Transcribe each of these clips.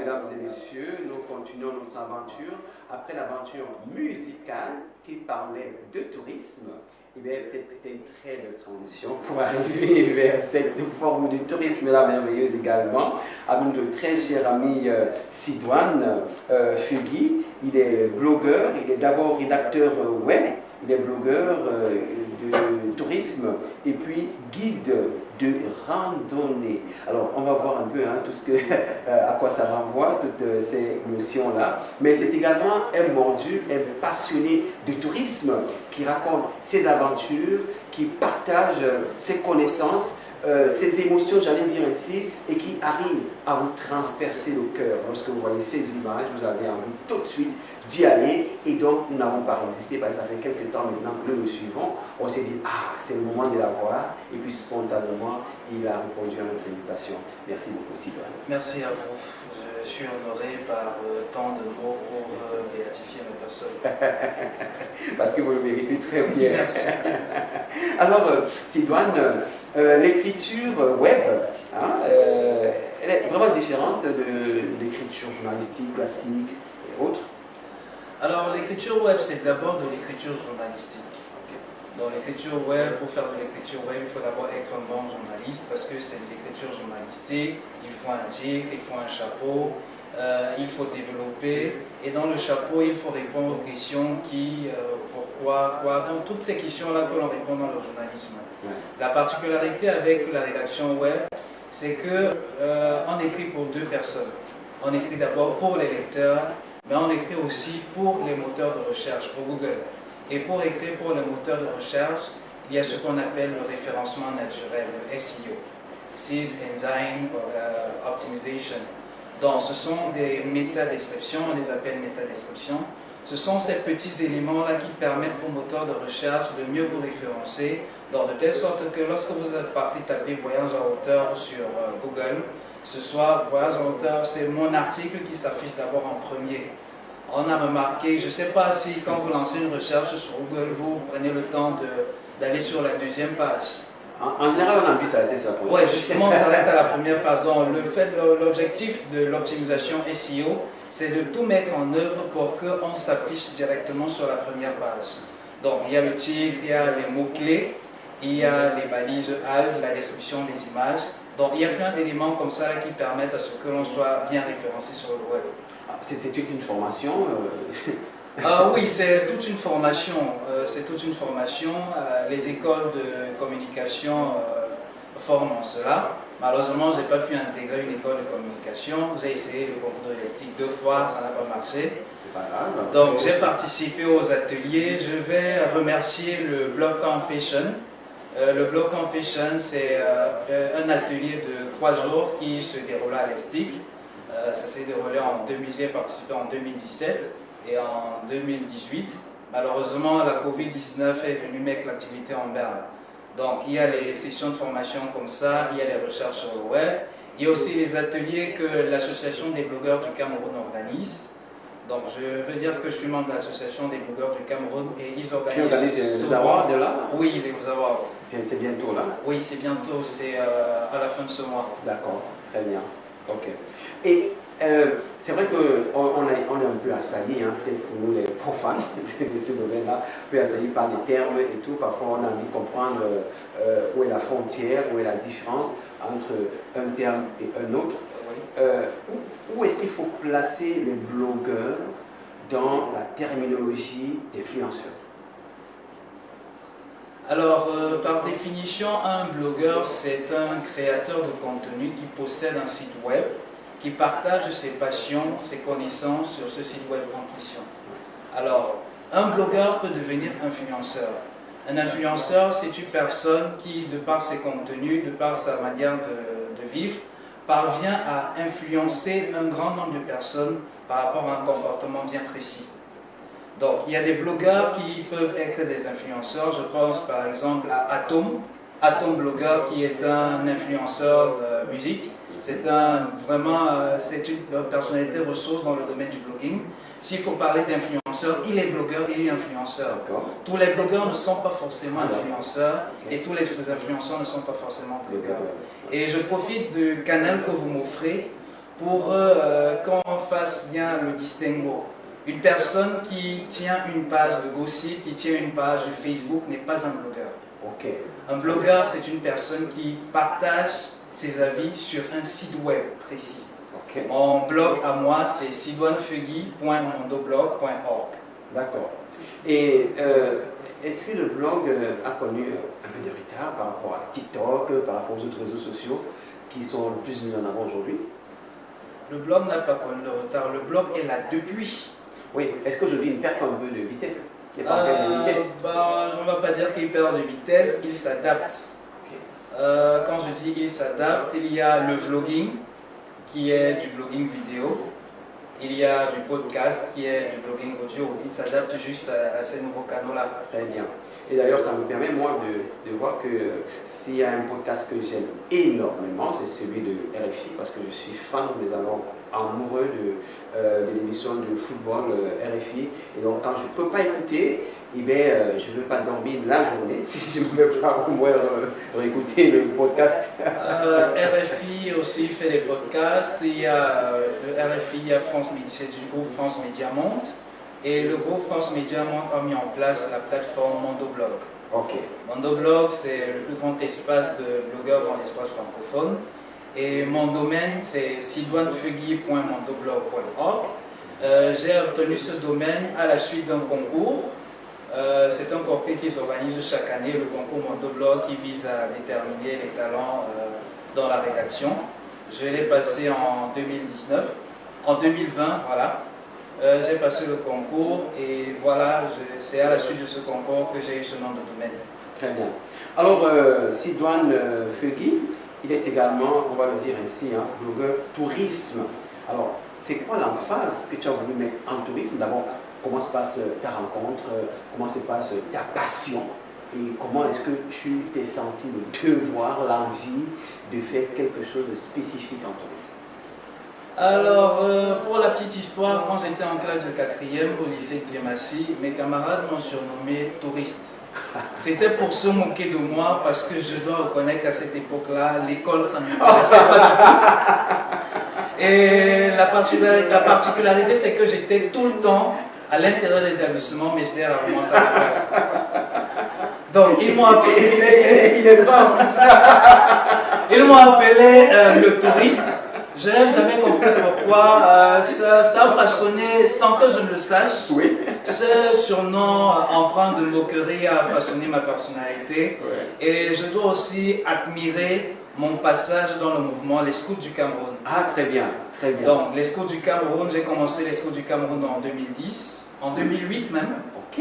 Mesdames et messieurs, nous continuons notre aventure. Après l'aventure musicale qui parlait de tourisme, eh bien, peut-être que c'était une très belle transition pour arriver vers cette forme de tourisme-là merveilleuse également, avec notre très cher ami Sidoine Fugui. Il est blogueur, il est d'abord rédacteur web, il est blogueur de tourisme et puis guide de randonnée. Alors, on va voir un peu tout ce que, à quoi ça renvoie, toutes ces notions-là. Mais c'est également un mordu, un passionné de tourisme qui raconte ses aventures, qui partage ses connaissances, ses émotions, j'allais dire ainsi, et qui arrive à vous transpercer le cœur. Lorsque vous voyez ces images, vous avez envie tout de suite d'y aller, et donc nous n'avons pas résisté, parce que ça fait quelques temps maintenant que nous le suivons. On s'est dit, ah, c'est le moment de la voir, et puis spontanément, il a répondu à notre invitation. Merci beaucoup, Sidoine. Merci à vous. Je suis honoré par tant de mots pour béatifier ma personne. Parce que vous le méritez très bien. Merci. Alors, Sidoine, l'écriture web, elle est vraiment différente de l'écriture journalistique, classique et autres. Alors, l'écriture web, c'est d'abord de l'écriture journalistique. Dans l'écriture web, pour faire de l'écriture web, il faut d'abord être un bon journaliste parce que c'est de l'écriture journalistique. Il faut un titre, il faut un chapeau, il faut développer. Et dans le chapeau, il faut répondre aux questions qui, pourquoi, quoi. Donc, toutes ces questions-là que l'on répond dans le journalisme. Ouais. La particularité avec la rédaction web, c'est que on écrit pour deux personnes. On écrit d'abord pour les lecteurs, mais on écrit aussi pour les moteurs de recherche, pour Google. Et pour écrire pour les moteurs de recherche, il y a ce qu'on appelle le référencement naturel, le SEO, Search Engine Optimization. Donc, ce sont des métadescriptions, on les appelle métadescriptions. Ce sont ces petits éléments-là qui permettent aux moteurs de recherche de mieux vous référencer, donc de telle sorte que lorsque vous êtes parti taper voyage en hauteur sur Google, ce soit voyage en hauteur, c'est mon article qui s'affiche d'abord en premier. On a remarqué, je ne sais pas si quand vous lancez une recherche sur Google, vous prenez le temps d'aller sur la deuxième page. En général, on a envie de s'arrêter sur la première page. Oui, justement, on s'arrête à la première page. Donc, l'objectif de l'optimisation SEO, c'est de tout mettre en œuvre pour qu'on s'affiche directement sur la première page. Donc, il y a le titre, il y a les mots-clés, il y a les balises alt, la description des images. Donc, il y a plein d'éléments comme ça là, qui permettent à ce que l'on soit bien référencé sur le web. C'est une formation Oui, c'est toute une formation. C'est toute une formation. Les écoles de communication forment en cela. Malheureusement, je n'ai pas pu intégrer une école de communication. J'ai essayé le concours de l'ESTIC 2 fois, ça n'a pas marché. C'est pas grave. Donc, j'ai participé aux ateliers. Je vais remercier le Blog Campation. Le Blog Campation, c'est un atelier de 3 jours qui se déroule à l'ESTIC. Ça s'est déroulé j'ai participé en 2017 et en 2018. Malheureusement, la Covid-19 est venue mettre l'activité en berne. Donc, il y a les sessions de formation comme ça, il y a les recherches sur le web, il y a aussi les ateliers que l'Association des blogueurs du Cameroun organise. Donc, je veux dire que je suis membre de l'Association des blogueurs du Cameroun et ils organisent les awards de là? Oui, les awards. C'est bientôt là? Oui, c'est bientôt, c'est à la fin de ce mois. D'accord, très bien. Ok. Et c'est vrai qu'on est un peu assailli, peut-être pour nous les profanes de ce domaine-là, un peu assailli par des termes et tout. Parfois, on a envie de comprendre où est la frontière, où est la différence entre un terme et un autre. Où est-ce qu'il faut placer les blogueurs dans la terminologie d'influenceurs? Alors, par définition, un blogueur, c'est un créateur de contenu qui possède un site web, qui partage ses passions, ses connaissances sur ce site web en question. Alors, un blogueur peut devenir influenceur. Un influenceur, c'est une personne qui, de par ses contenus, de par sa manière de vivre, parvient à influencer un grand nombre de personnes par rapport à un comportement bien précis. Donc, il y a des blogueurs qui peuvent être des influenceurs. Je pense par exemple à Atom Blogueur, qui est un influenceur de musique. C'est une personnalité ressource dans le domaine du blogging. S'il faut parler d'influenceur, il est blogueur, il est influenceur. Tous les blogueurs ne sont pas forcément influenceurs et tous les influenceurs ne sont pas forcément blogueurs. Et je profite du canal que vous m'offrez pour qu'on fasse bien le distinguo. Une personne qui tient une page de gossip, qui tient une page de Facebook n'est pas un blogueur. Ok. Un blogueur, c'est une personne qui partage ses avis sur un site web précis. Ok. Mon blog à moi, c'est sidouanefegui.mondoblog.org. D'accord. Et est-ce que le blog a connu un peu de retard par rapport à TikTok, par rapport aux autres réseaux sociaux qui sont le plus mis en avant aujourd'hui? Le blog n'a pas connu de retard. Le blog est là depuis. Oui. Est-ce qu'aujourd'hui il perd un peu de vitesse? Il n'est pas en perte de vitesse? On ne va pas dire qu'il perd de vitesse, il s'adapte. Ok. Quand je dis il s'adapte, il y a le vlogging qui est du blogging vidéo. Il y a du podcast qui est du blogging audio. Il s'adapte juste à ces nouveaux canaux-là. Très bien. Et d'ailleurs, ça me permet, moi, de voir que s'il y a un podcast que j'aime énormément, c'est celui de RFI, parce que je suis fan, mais alors amoureux de l'émission de football RFI. Et donc, quand je ne peux pas écouter, eh bien, je ne veux pas dormir la journée si je ne peux pas au moins réécouter le podcast. RFI aussi fait des podcasts. Il y a le RFI, il y a France Média, c'est du groupe France Média Monde. Et le groupe France Média Monde a mis en place la plateforme Mondoblog. Ok. Mondoblog, c'est le plus grand espace de blogueurs dans l'espace francophone. Et mon domaine, c'est sidouanefegui.mondoblog.org. J'ai obtenu ce domaine à la suite d'un concours. C'est un concours qui s'organise chaque année, le concours Mondoblog, qui vise à déterminer les talents dans la rédaction. Je l'ai passé en 2019, en 2020, voilà. J'ai passé le concours et voilà, c'est à la suite de ce concours que j'ai eu ce nom de domaine. Très bien. Alors, Sidouane Fegui, il est également, on va le dire ainsi, hein, blogueur tourisme. Alors, c'est quoi l'emphase que tu as voulu mettre en tourisme? D'abord, comment se passe ta rencontre, comment se passe ta passion et comment est-ce que tu t'es senti le devoir, l'envie de faire quelque chose de spécifique en tourisme? Alors, pour la petite histoire, quand j'étais en classe de 4e au lycée de Clématie, mes camarades m'ont surnommé touriste. C'était pour se moquer de moi parce que je dois reconnaître qu'à cette époque-là, l'école, ça ne m'intéressait pas du tout. Et la particularité, c'est que j'étais tout le temps à l'intérieur de l'établissement, mais j'étais rarement à la classe. Donc, ils m'ont appelé, ils m'ont appelé le touriste. Je n'ai jamais compris pourquoi ça a façonné, sans que je ne le sache, Oui. ce surnom empreint de moquerie a façonné ma personnalité. Ouais. Et je dois aussi admirer mon passage dans le mouvement Les Scouts du Cameroun. Ah, très bien, très bien. Donc, les Scouts du Cameroun, j'ai commencé les Scouts du Cameroun en 2010, en 2008 même. Ok.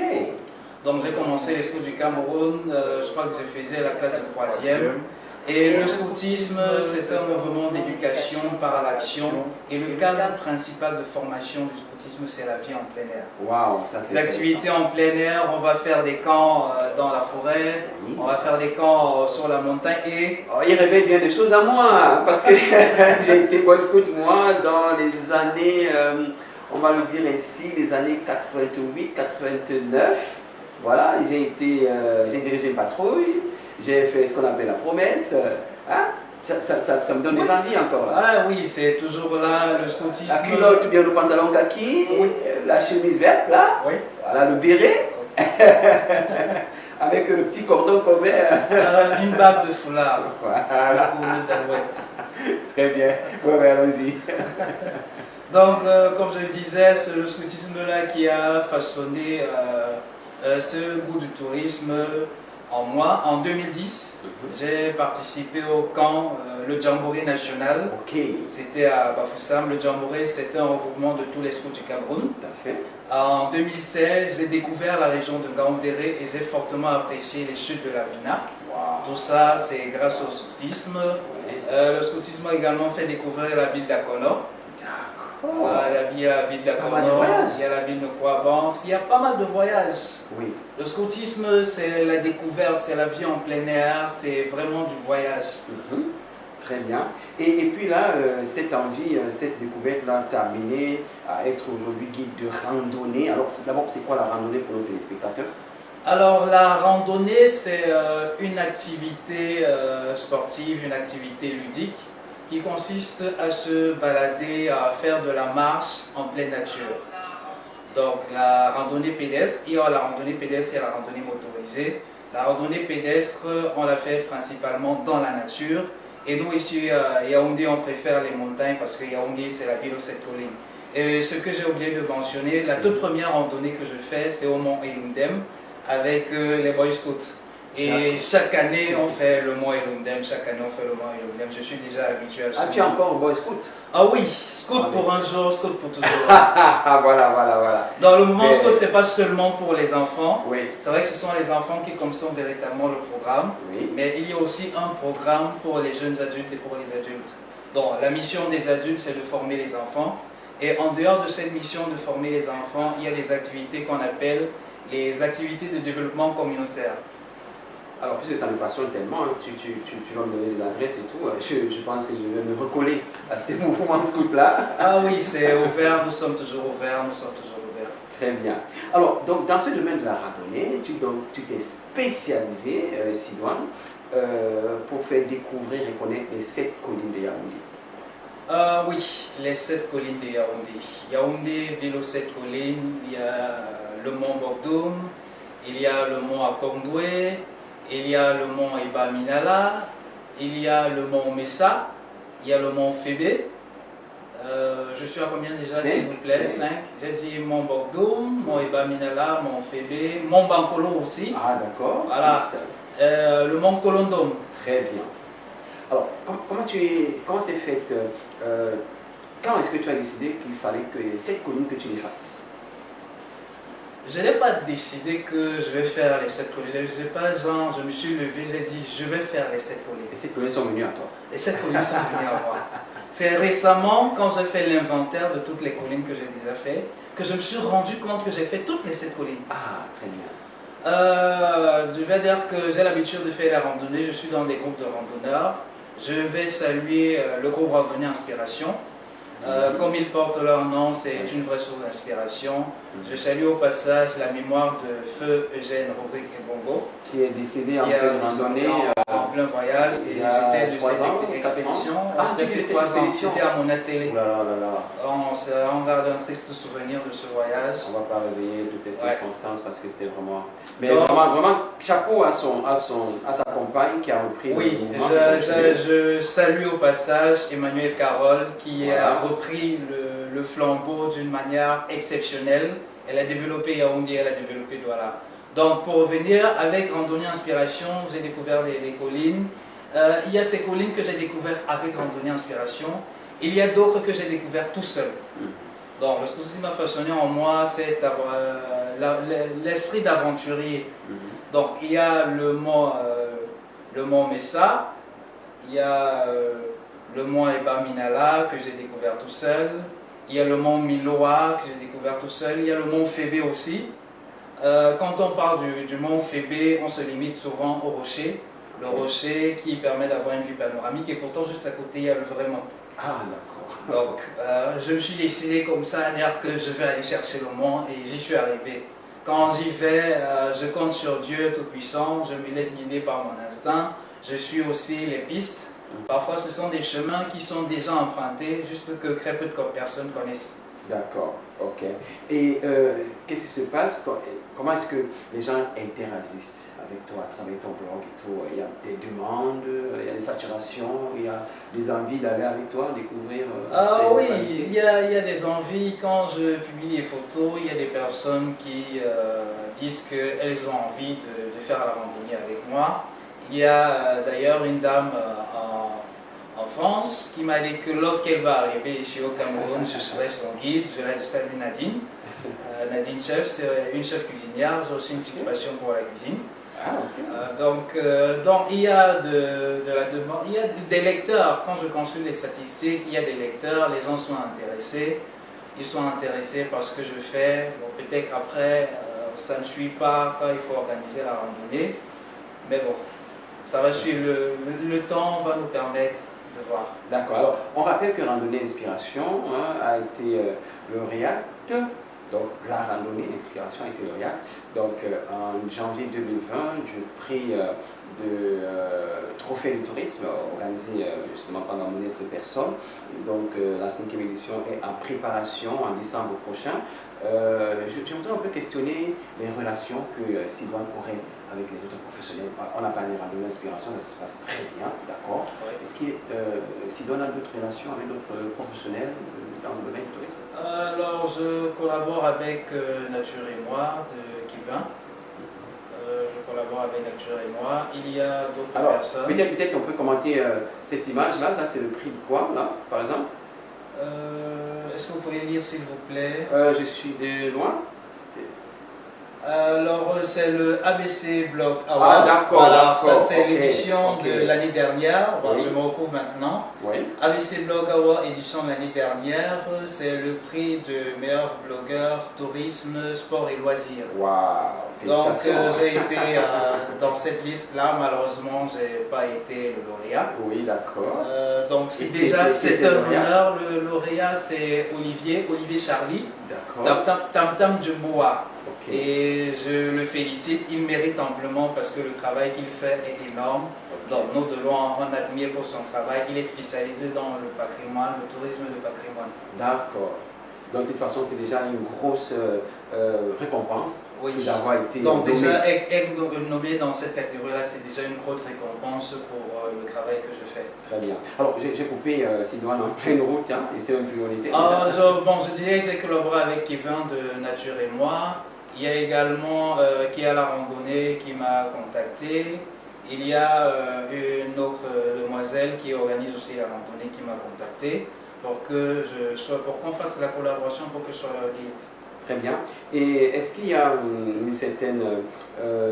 Donc, j'ai commencé les Scouts du Cameroun, je crois que je faisais la classe de 3e. Et le scoutisme, c'est un mouvement d'éducation par l'action. Et le cadre principal de formation du scoutisme, c'est la vie en plein air. Waouh, ça c'est. Les activités en plein air, on va faire des camps dans la forêt, Oui. on va faire des camps sur la montagne et... Oh, il révèle bien des choses à moi, parce que j'ai été boy scout moi dans les années, on va le dire ainsi, les années 88-89. Voilà, j'ai dirigé une patrouille. J'ai fait ce qu'on appelle la promesse. Hein? Ça me donne des envies encore là. Ah oui, c'est toujours là, le scoutisme. La culotte ou bien le pantalon kaki, Oui. la chemise verte là, Oui. voilà le béret, avec le petit cordon qu'on met. Une bague de foulard. Voilà. Ou une d'alouette. Très bien. Ouais, allons-y. Donc, comme je le disais, c'est le scoutisme là qui a façonné ce goût du tourisme en moi. En 2010, j'ai participé au camp, le Jamboree national. Ok. C'était à Bafoussam. Le Jamboree, c'était un regroupement de tous les scouts du Cameroun. Tout à fait. En 2016, j'ai découvert la région de Ngaoundéré et j'ai fortement apprécié les chutes de la Vina. Wow. Tout ça, c'est grâce au scoutisme. Ouais. Le scoutisme a également fait découvrir la ville d'Akono. D'accord. La ville d'Akono, Pas mal de voyages. il y a la ville de Kouabans, il y a pas mal de voyages. Oui. Le scoutisme, c'est la découverte, c'est la vie en plein air, c'est vraiment du voyage. Très bien. Et puis là, cette envie, cette découverte-là t'a amené à être aujourd'hui guide de randonnée. Alors d'abord, c'est quoi la randonnée pour nos téléspectateurs? Alors la randonnée, c'est une activité sportive, une activité ludique qui consiste à se balader, à faire de la marche en pleine nature. Donc la randonnée pédestre, il y a la randonnée pédestre et la randonnée motorisée. La randonnée pédestre, on la fait principalement dans la nature. Et nous ici à Yaoundé, on préfère les montagnes parce que Yaoundé, c'est la ville aux 7 collines. Et ce que j'ai oublié de mentionner, la toute première randonnée que je fais, c'est au mont Elundem avec les Boy Scouts. Et chaque année, on fait le mont Elundem, chaque année, on fait le mont Elundem. Je suis déjà habitué à ça. Ah, tu es encore Boy Scout? Ah oui, scout pour un jour, scout pour toujours. Voilà. Dans le mouvement scout, c'est pas seulement pour les enfants. Oui. C'est vrai que ce sont les enfants qui consomment véritablement le programme. Oui. Mais il y a aussi un programme pour les jeunes adultes et pour les adultes. Donc la mission des adultes, c'est de former les enfants. Et en dehors de cette mission de former les enfants, il y a des activités qu'on appelle les activités de développement communautaire. Alors, puisque ça me passionne tellement, hein, tu vas me donner les adresses et tout, je pense que je vais me recoller à ces mouvements scout-là. Ah oui, c'est ouvert, nous sommes toujours ouverts, Très bien. Alors, donc, dans ce domaine de la randonnée, tu t'es spécialisé, Sidoine, pour faire découvrir et connaître les 7 collines de Yaoundé. Oui, les 7 collines de Yaoundé. Yaoundé, ville aux 7 collines, il y a le mont Bokdoum, il y a le mont Akongdoué, il y a le mont Eba Minala, il y a le mont Messa, il y a le mont Fébé. Je suis à combien déjà, s'il vous plaît? 5. J'ai dit mont Bokdoum, mont Eba Minala, mont Fébé, mont Bankolo aussi. Ah, d'accord. Voilà. Le mont Kolondom. Très bien. Alors, comment c'est fait quand est-ce que tu as décidé qu'il fallait que cette colline que tu les fasses? Je n'ai pas décidé que je vais faire les 7 collines. Je me suis levé, j'ai dit je vais faire les 7 collines. Et ces collines sont venues à toi? Les 7 collines sont venues à moi. C'est récemment, quand j'ai fait l'inventaire de toutes les collines que j'ai déjà fait, que je me suis rendu compte que j'ai fait toutes les 7 collines. Ah, très bien. Je vais dire que j'ai l'habitude de faire la randonnée. Je suis dans des groupes de randonneurs. Je vais saluer le groupe Randonnée Inspiration. Comme ils portent leur nom, c'est une vraie source d'inspiration. Je salue au passage la mémoire de Feu Eugène Rodrigue Ebongo, qui est décédé en pleine randonnée. En plein voyage, et j'étais de cette expédition. C'était 3 ans, c'était à mon atelier. On garde un triste souvenir de ce voyage. On ne va pas réveiller toutes les circonstances parce que c'était vraiment. Mais vraiment, chapeau à sa compagne qui a repris le mouvement. Je salue au passage Emmanuel Carole qui a repris le flambeau d'une manière exceptionnelle. Elle a développé Yaoundé, elle a développé Douala. Donc pour revenir, avec Randonnée Inspiration, j'ai découvert les collines. Il y a ces collines que j'ai découvertes avec Randonnée Inspiration. Il y a d'autres que j'ai découvertes tout seul. Donc ce qui m'a façonné en moi, c'est l'esprit d'aventurier. Donc il y a le mont Messa, il y a le mont Eba Minala que j'ai découvert tout seul. Il y a le mont Miloa que j'ai découvert tout seul. Il y a le mont Fébé aussi. Quand on parle du mont Fébé, on se limite souvent au rocher. Le rocher qui permet d'avoir une vue panoramique et pourtant juste à côté il y a le vrai mont. Ah d'accord. Donc je me suis décidé comme ça à dire que je vais aller chercher le mont et j'y suis arrivé. Quand j'y vais, je compte sur Dieu Tout-Puissant, je me laisse guider par mon instinct. Je suis aussi les pistes. Parfois, ce sont des chemins qui sont déjà empruntés, juste que très peu de personnes connaissent. D'accord, ok. Et qu'est-ce qui se passe? Comment est-ce que les gens interagissent avec toi à travers ton blog et tout? Il y a des demandes, il y a des saturations, il y a des envies d'aller avec toi, découvrir oui, il y a des envies. Quand je publie des photos, il y a des personnes qui disent qu'elles ont envie de faire la randonnée avec moi. Il y a d'ailleurs une dame en France qui m'a dit que lorsqu'elle va arriver ici au Cameroun, je serai son guide. Je la salue Nadine. Nadine Chef, c'est une chef cuisinière. J'ai aussi une petite passion pour la cuisine. Donc il y a de la demande, il y a des lecteurs. Quand je consulte les statistiques, il y a des lecteurs, les gens sont intéressés. Ils sont intéressés par ce que je fais. Bon, peut-être après, ça ne suit pas quand il faut organiser la randonnée. Mais bon, ça va suivre, le temps va nous permettre de voir. D'accord. Alors, on rappelle que Randonnée Inspiration a été lauréate donc la randonnée, l'inspiration a été lauréate. Donc en janvier 2020, je pris de trophée du tourisme organisé justement par la modeste personne. Et donc la 5e édition est en préparation en décembre prochain. Je voudrais un peu questionner les relations que Sidoine aurait avec les autres professionnels. On a parlé de l'inspiration, ça se passe très bien, d'accord. Ouais. Est-ce que Sidoine a d'autres relations avec d'autres professionnels dans le domaine du tourisme? Alors, je collabore avec Nature et moi de Kivin. Je collabore avec Nature et moi. Il y a d'autres personnes. Peut-être on peut commenter cette image-là. Ça, c'est le prix de quoi, là, par exemple? Est-ce que vous pouvez lire, s'il vous plaît? Je suis de loin. Alors, c'est le ABC Blog Ah, Award. d'accord, Voilà, d'accord. ça c'est Ok, l'édition ok. de l'année dernière. Bon, Oui. je me retrouve maintenant. Oui. ABC Blog Award, édition de l'année dernière, c'est le prix de meilleur blogueur, tourisme, sport et loisirs. Waouh, Donc, félicitations. j'ai été dans cette liste-là. Malheureusement, je n'ai pas été le lauréat. Oui, d'accord. Donc, c'est Et déjà qui c'est était un lauréat? honneur. Le lauréat, c'est Olivier Charlie, D'accord. Tam Tam Jumboa. Ok. Et je le félicite, il mérite amplement parce que le travail qu'il fait est énorme. Donc nous de loin, on admire pour son travail. Il est spécialisé dans le patrimoine, le tourisme de patrimoine. D'accord. Donc, de toute façon, c'est déjà une grosse récompense Oui. d'avoir été Donc nommé. déjà, être nommé dans cette catégorie-là, c'est déjà une grosse récompense pour le travail que je fais. Très bien. Alors, j'ai coupé Sidoine en pleine route, hein, et c'est une priorité. Je dirais que j'ai collaboré avec Kevin de Nature et moi. Il y a également qui a la randonnée qui m'a contacté. Il y a une autre demoiselle qui organise aussi la randonnée qui m'a contacté pour qu'on fasse la collaboration pour que je sois leur guide. Très bien. Et est-ce qu'il y a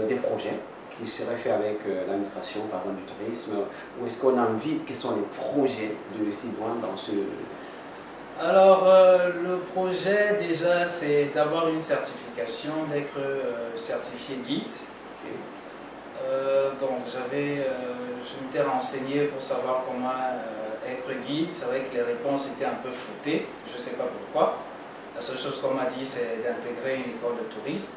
des projets qui seraient faits avec l'administration, par exemple, du tourisme, ou est-ce qu'on a envie, quels sont les projets de Sidoine dans ce... Alors, le projet déjà, c'est d'avoir une certification, d'être certifié guide. Donc, je m'étais renseigné pour savoir comment être guide. C'est vrai que les réponses étaient un peu floutées, je ne sais pas pourquoi. La seule chose qu'on m'a dit, c'est d'intégrer une école de tourisme.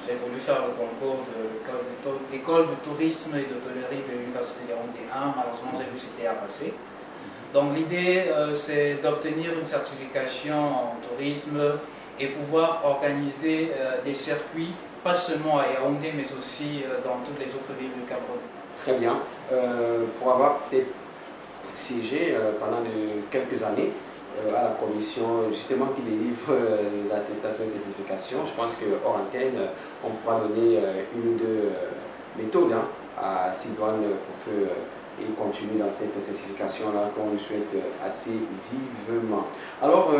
J'ai voulu faire le concours de l'école de tourisme et d'hôtellerie de l'Université de Yaoundé 1. Malheureusement, j'ai vu que c'était à passer. Donc l'idée, c'est d'obtenir une certification en tourisme et pouvoir organiser des circuits, pas seulement à Yaoundé, mais aussi dans toutes les autres villes du Cameroun. Très bien. Pour avoir peut-être siégé pendant quelques années à la commission justement qui délivre les attestations et certifications, je pense qu'hors antenne, on pourra donner une ou deux méthodes à Sidoine pour que et continue dans cette certification-là qu'on lui souhaite assez vivement. Alors,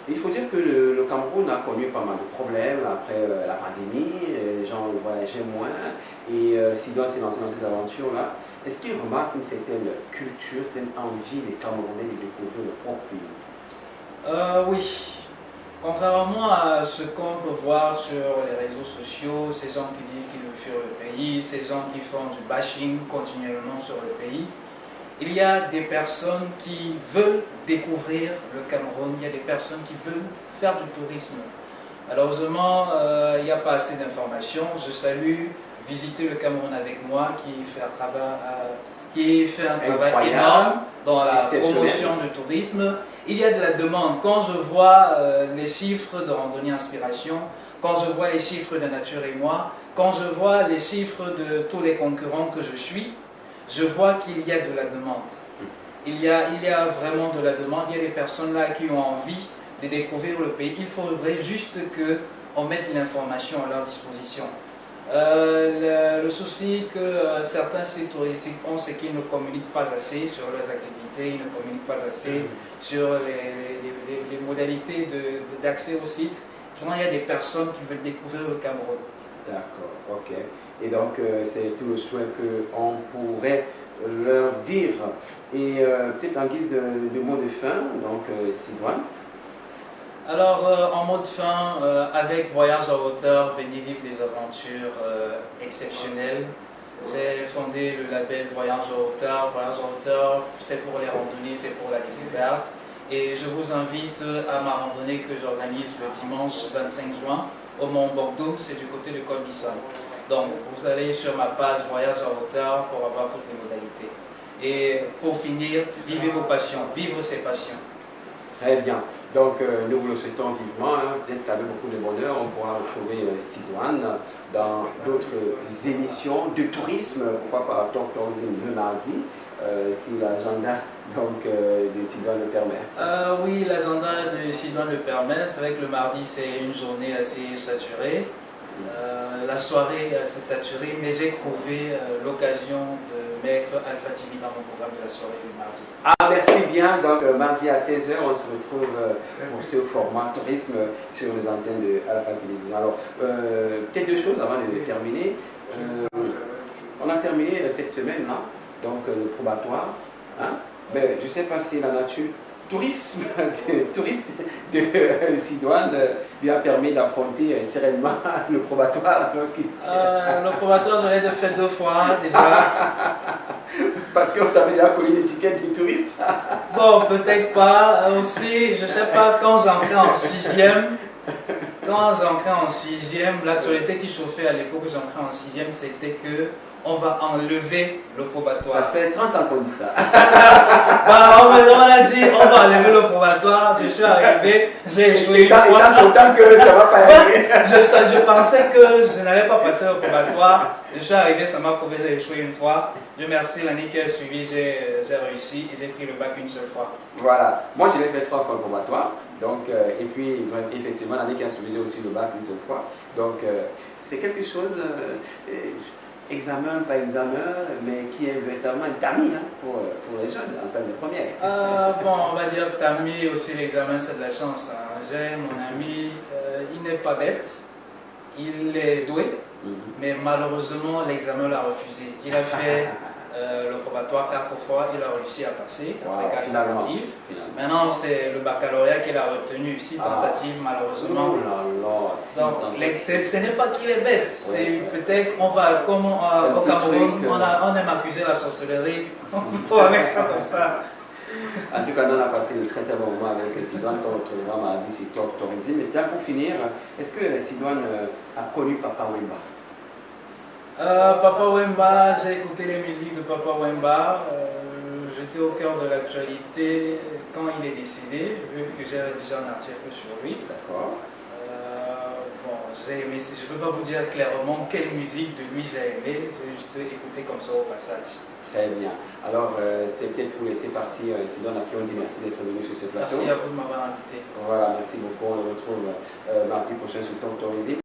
il faut dire que le Cameroun a connu pas mal de problèmes après la pandémie, les gens voyageaient moins, et Sidoine s'est lancé dans cette aventure-là. Est-ce qu'il remarque une certaine culture, cette envie des Camerounais de découvrir leur propre pays? Oui. Contrairement à ce qu'on peut voir sur les réseaux sociaux, ces gens qui disent qu'ils veulent fuir le pays, ces gens qui font du bashing continuellement sur le pays, il y a des personnes qui veulent découvrir le Cameroun, il y a des personnes qui veulent faire du tourisme. Malheureusement, il n'y a pas assez d'informations. Je salue Visiter le Cameroun avec moi qui fait un travail énorme dans la promotion du tourisme. Il y a de la demande. Quand je vois les chiffres de Randonnée Inspiration, quand je vois les chiffres de Nature et moi, quand je vois les chiffres de tous les concurrents que je suis, je vois qu'il y a de la demande. Il y a vraiment de la demande. Il y a des personnes là qui ont envie de découvrir le pays. Il faudrait juste qu'on mette l'information à leur disposition. Le souci que certains sites touristiques ont, c'est qu'ils ne communiquent pas assez sur leurs activités, ils ne communiquent pas assez sur les modalités d'accès au site. Il y a des personnes qui veulent découvrir le Cameroun. D'accord, ok. Et donc, c'est tout le souhait qu'on pourrait leur dire. Et peut-être en guise de mot de fin, donc Sidoine. Alors, en mot de fin, avec Voyage à hauteur, venez vivre des aventures exceptionnelles. J'ai fondé le label Voyage à hauteur. Voyage à hauteur, c'est pour les randonnées, c'est pour la découverte. Et je vous invite à ma randonnée que j'organise le dimanche 25 juin au Mont Bordeaux, c'est du côté de Col Bisson. Donc vous allez sur ma page Voyage en hauteur pour avoir toutes les modalités. Et pour finir, vivez vos passions, vivre ses passions. Très bien. Donc, nous vous le souhaitons vivement, hein. Peut-être qu'avec beaucoup de bonheur, on pourra retrouver Sidoine dans d'autres émissions de tourisme, pourquoi pas Talk Tourism le mardi, si l'agenda de Sidoine le permet. Oui, l'agenda de Sidoine le permet. C'est vrai que le mardi, c'est une journée assez saturée. La soirée est assez saturée, mais j'ai trouvé l'occasion de mettre Alpha TV dans mon programme de la soirée le mardi. Ah, merci bien. Donc, mardi à 16 h, on se retrouve pour ce format tourisme sur les antennes de Alpha Télévision. Alors, peut-être deux choses avant de terminer. On a terminé cette semaine-là, donc le probatoire. Hein? Ben, je ne sais pas si la nature touriste de Sidoine lui a permis d'affronter sereinement le probatoire. Le probatoire, je l'ai fait 2 fois déjà. Parce qu'on t'avait déjà collé l'étiquette du touriste. Bon, peut-être pas. Aussi, je ne sais pas, quand j'entrais en 6e, l'actualité qui chauffait à l'époque où j'entrais en 6e, c'était que on va enlever le probatoire. Ça fait 30 ans qu'on dit ça. Bah, on a dit, on va enlever le probatoire. Je suis arrivé, j'ai échoué une fois. Autant que ça va pas arriver. Je pensais que je n'allais pas passer au probatoire. Je suis arrivé, ça m'a prouvé, j'ai échoué une fois. Dieu merci, l'année qui a suivi, j'ai réussi et j'ai pris le bac une seule fois. Voilà. Moi, je l'ai fait 3 fois le probatoire. Donc, et puis, effectivement, l'année qui a suivi, j'ai aussi le bac une seule fois. Donc, c'est quelque chose... examen, pas examen, mais qui est véritablement un tamis hein, pour les jeunes en classe de première. Bon, on va dire tamis aussi, l'examen c'est de la chance. Hein. J'ai mon ami, il n'est pas bête, il est doué, mais malheureusement l'examen l'a refusé. Il a fait le probatoire 4 fois, il a réussi à passer après 4 tentatives. Maintenant c'est le baccalauréat qu'il a retenu, 6 tentatives malheureusement. Donc ce n'est pas qu'il est bête, c'est peut-être on va, comme au Cameroun, on aime accuser la sorcellerie, on va mettre ça comme ça. En tout cas, on a passé de très bon moment avec Sidoine qu'on retrouvera mardi sur Talk Tourism. Mais pour finir, est-ce que Sidoine a connu Papa Wemba? Papa Wemba, j'ai écouté les musiques de Papa Wemba. J'étais au cœur de l'actualité quand il est décédé, vu que j'ai rédigé un article sur lui. D'accord. Bon, j'ai aimé, je ne peux pas vous dire clairement quelle musique de lui j'ai aimé, j'ai juste écouté comme ça au passage. Très bien. Alors, c'est peut-être pour laisser partir Sidoine, à qui on dit merci d'être venu sur ce plateau. Merci à vous de m'avoir invité. Voilà, merci beaucoup. On le retrouve mardi prochain sur Talk Tourism.